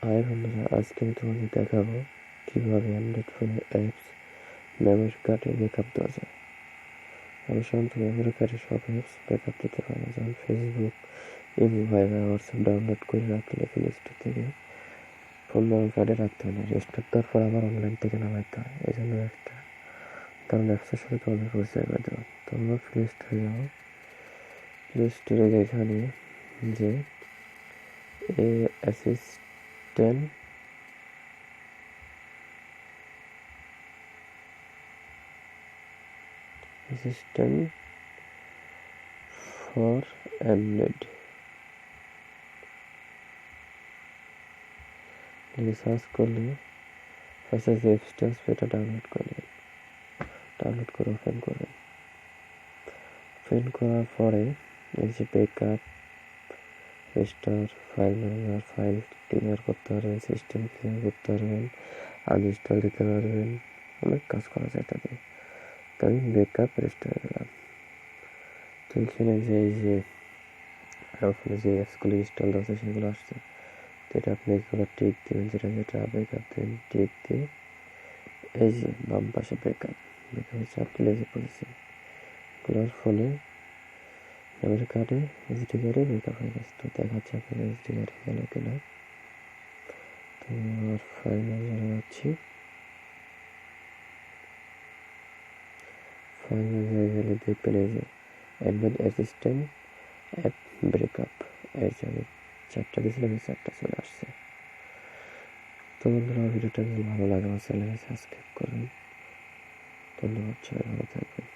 High বন্ধুরা, আজকে আমি তোমাদের দেখাবো কিভাবে অ্যান্ড্রয়েড ফোনের অ্যাপস মেমোরি কার্ডে ব্যাকআপ দেওয়া যায়। আমি সাধারণত মেমোরি কার্ডে সব অ্যাপস ব্যাকআপ দিতে পারি না, যেমন ফেসবুক, ইমো, ভাইবার, হোয়াটসঅ্যাপ ডাউনলোড করে রাখলে প্লে স্টোর থেকে ফোন মেমোরি কার্ডে রাখতে হয় না, রেস্টোর দেওয়ার পর আবার অনলাইন থেকে নামাইতে হয়। এই জন্য একটা কারণ অ্যাপসের সাথে তোমাদের পরিচয় করে দেওয়া। তোমরা প্লে স্টোরে যাও, প্লে স্টোরে এখানে যে অ্যাসিস্ট্যান্ট ফর অ্যান্ড্রয়েড সার্চ করলে ফার্স্টে যে অ্যাপসটা আসবে এটা ডাউনলোড করে ওপেন করবেন। ওপেন করার পরে এই যে backup, restore, file manager, file clear করতে পারবেন, সিস্টেম ক্লিয়ার করতে পারবেন, আনইনস্টল দিতে পারবেন, অনেক কাজ করা যায় তাতে। তো আমি ব্যাকআপ রেস্টোর দিলাম। তো এখানে যে এই যে ওখানে যে অ্যাপসগুলো ইনস্টল আছে সেগুলো আসছে, তো এটা আপনি এগুলো টিক দেবেন, যেটা ব্যাকআপ দেবেন, টিক দিয়ে এই যে বাম পাশে ব্যাকআপ চাপ দিলে যে পড়েছে খোলার ফলে মেমোরি কার্ডে এসডি কার্ডে ব্যাকআপ হয়ে গেছে। তো দেখাচ্ছে আপনার এসডি কার্ডে গেল কিনা। তো আর ফাইল ম্যানেজারে যাচ্ছি, ফাইল ম্যানেজারে গেলে দেখবেন এই যে অ্যান্ড্রয়েড অ্যাসিস্ট্যান্ট অ্যাপ ব্রেকআপ, এই যে আমি চারটা দিয়েছিলাম, এই চারটা চলে আসছে। তো বন্ধুরা, ভিডিওটা যদি ভালো লাগে আমার চ্যানেলে সাবস্ক্রাইব করুন। ধন্যবাদ, সবাই ভালো থাকবেন।